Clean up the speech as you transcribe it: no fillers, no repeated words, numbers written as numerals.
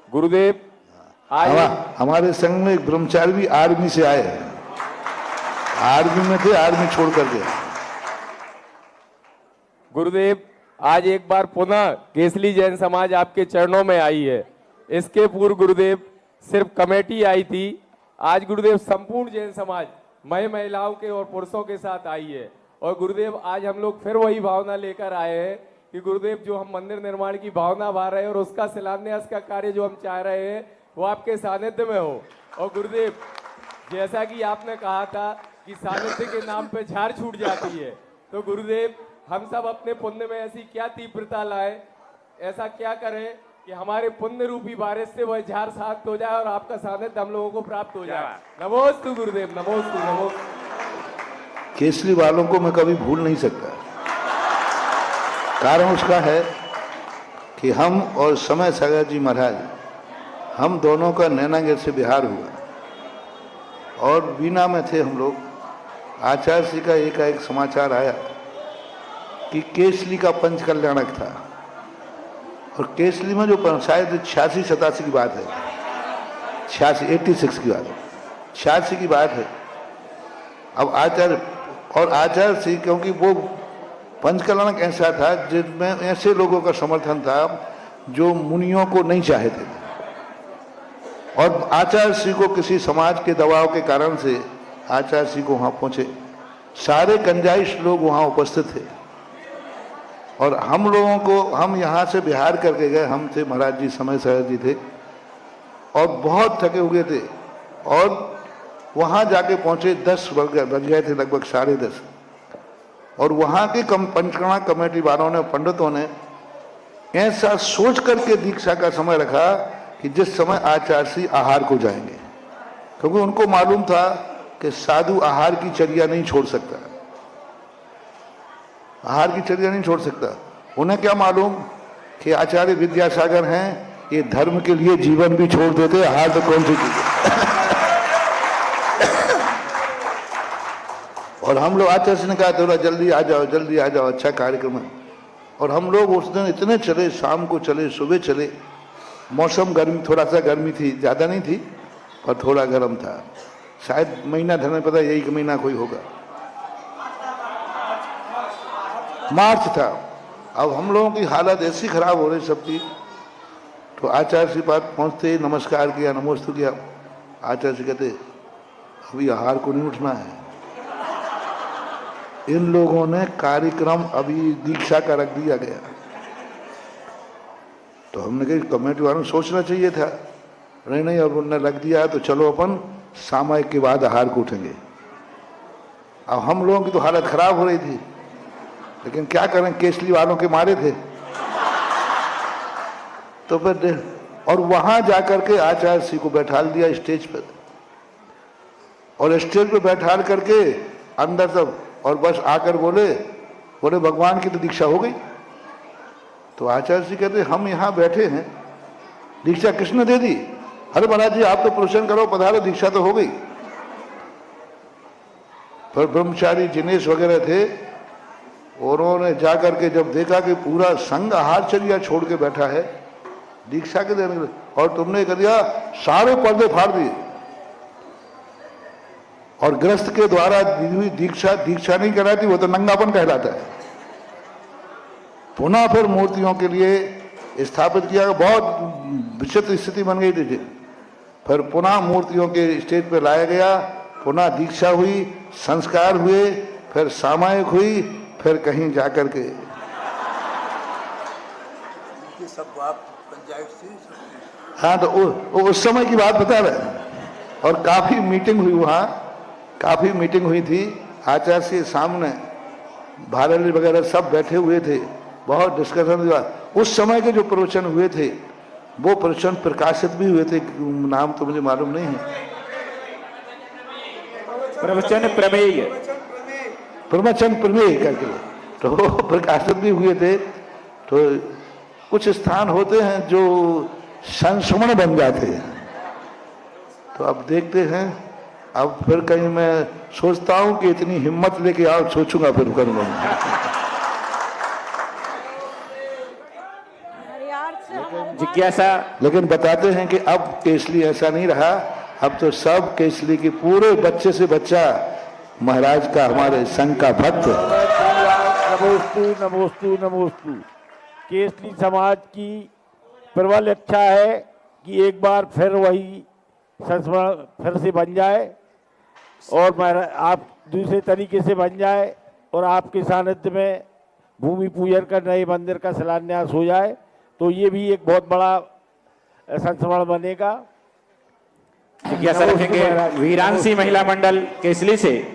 गुरुदेव आज हमारे संघ में एक ब्रह्मचारी भी आर्मी से आए हैं, आर्मी में थे, आर्मी छोड़ करके। गुरुदेव आज एक बार पुनः केसली जैन समाज आपके चरणों में आई है। इसके पूर्व गुरुदेव सिर्फ कमेटी आई थी। आज गुरुदेव संपूर्ण जैन समाज महिलाओं के और पुरुषों के साथ आई है। और गुरुदेव आज हम लोग फिर वही भावना लेकर आए हैं कि गुरुदेव जो हम मंदिर निर्माण की भावना भा रहे हैं और उसका शिलान्यास का कार्य जो हम चाह रहे हैं वो आपके सानिध्य में हो। और गुरुदेव जैसा कि आपने कहा था कि सानिध्य के नाम पे झाड़ छूट जाती है, तो गुरुदेव हम सब अपने पुण्य में ऐसी क्या तीव्रता लाए, ऐसा क्या करें कि हमारे पुण्य रूपी बारिश से वह झाड़ शांत हो जाए और आपका सानिध्य हम लोगों को प्राप्त हो जाए। नमोस्तु गुरुदेव, नमोस्तु नमोस्तु। केसरी वालों को मैं कभी भूल नहीं सकता। कारण उसका है कि हम और समय सागर जी महाराज, हम दोनों का नैनागढ़ से बिहार हुआ और बीना में थे हम लोग। आचार्य जी का एक समाचार आया कि केसली का पंच कल्याणक था और केसली में जो शायद 86-87 की बात है, 86 की बात है, 86 की बात है। अब आचार्य जी, क्योंकि वो पंच कल्याणक ऐसा था जिसमें ऐसे लोगों का समर्थन था जो मुनियों को नहीं चाहते थे। और आचार्य श्री को किसी समाज के दबाव के कारण से आचार्य श्री को वहाँ पहुँचे। सारे कंजाइश लोग वहाँ उपस्थित थे और हम लोगों को, हम यहाँ से बिहार करके गए, हम थे महाराज जी, समय सागर जी थे और बहुत थके हुए थे। और वहाँ जाके पहुँचे 10 बज गए थे, लगभग 10:30। और वहाँ के पंचकर्मा कमेटी वालों ने, पंडितों ने ऐसा सोच करके दीक्षा का समय रखा कि जिस समय आचार्य श्री आहार को जाएंगे, क्योंकि उनको मालूम था कि साधु आहार की चर्या नहीं छोड़ सकता, आहार की चर्या नहीं छोड़ सकता। उन्हें क्या मालूम कि आचार्य विद्यासागर हैं, ये धर्म के लिए जीवन भी छोड़ देते, आहार तो कौन सी चीज है। और हम लोग आचार्य से ने कहा थोड़ा जल्दी आ जाओ, जल्दी आ जाओ, अच्छा कार्यक्रम है। और हम लोग उस दिन इतने चले, शाम को चले, सुबह चले। मौसम गर्मी, थोड़ा सा गर्मी थी, ज़्यादा नहीं थी पर थोड़ा गर्म था। शायद महीना धरने पता, यही का महीना कोई होगा, मार्च था। अब हम लोगों की हालत ऐसी खराब हो रही सबकी। तो आचार्य से बात पहुँचते, नमस्कार किया, नमोस्तु किया। आचार्य से कहते अभी आहार को नहीं उठना है। इन लोगों ने कार्यक्रम अभी दीक्षा का रख दिया गया। तो हमने कहा कमेटी वालों को सोचना चाहिए था, नहीं, और उन्होंने रख दिया है तो चलो अपन सामायिक के बाद आहार को उठेंगे। अब हम लोगों की तो हालत खराब हो रही थी, लेकिन क्या करें, केसली वालों के मारे थे। तो फिर और वहां जाकर के आचार्य श्री को बैठाल दिया स्टेज पर, और स्टेज पर बैठाल करके अंदर सब, और बस आकर बोले भगवान की तो दीक्षा हो गई। तो आचार्य जी कहते हम यहाँ बैठे हैं, दीक्षा किसने दे दी? अरे महाराज जी आप तो प्रवचन करो, पधारो, दीक्षा तो हो गई। पर ब्रह्मचारी जिनेश वगैरह थे, उन्होंने जाकर के जब देखा कि पूरा संघ आहारचर्या छोड़ के बैठा है दीक्षा के देने के लिए, और तुमने कर दिया, सारे पर्दे फाड़ दिए। और ग्रस्त के द्वारा दी हुई दीक्षा नहीं कहलाती, वो तो नंगापन कहलाता है। पुनः फिर मूर्तियों के लिए स्थापित किया, बहुत विचित्र स्थिति बन गई थी। फिर पुनः मूर्तियों के स्टेज पर लाया गया, पुनः दीक्षा हुई, संस्कार हुए, फिर सामायिक हुई, फिर कहीं जाकर के सब आप पंचायत से। हाँ, तो उस समय की बात बता रहे। और काफी मीटिंग हुई वहाँ, काफी मीटिंग हुई थी। आचार्य से सामने भारत वगैरह सब बैठे हुए थे, बहुत डिस्कशन हुआ। उस समय के जो प्रवचन हुए थे वो प्रवचन प्रकाशित भी हुए थे, नाम तो मुझे मालूम नहीं है। प्रवचन प्रमेय, प्रवचन प्रमेय करके तो प्रकाशित भी हुए थे। तो कुछ स्थान होते हैं जो संस्मरण बन जाते हैं। तो अब देखते हैं, अब फिर कहीं मैं सोचता हूं कि इतनी हिम्मत लेके आओ, सोचूंगा फिर करूंगा। जी जिज्ञासा। लेकिन बताते हैं कि अब केसली ऐसा नहीं रहा, अब तो सब केसली के पूरे बच्चे से बच्चा महाराज का, हमारे संघ का भक्त। नमोस्तु नमोस्तु नमोस्तु। केसली समाज की प्रबल इच्छा है कि एक बार फिर वही संस्मरण फिर से बन जाए और आप दूसरे तरीके से बन जाए और आपके सानिध्य में भूमि पूजन का नए मंदिर का शिलान्यास हो जाए, तो ये भी एक बहुत बड़ा संस्मरण बनेगा। जिज्ञासा रखेंगे वीरांसी महिला मंडल केसली से।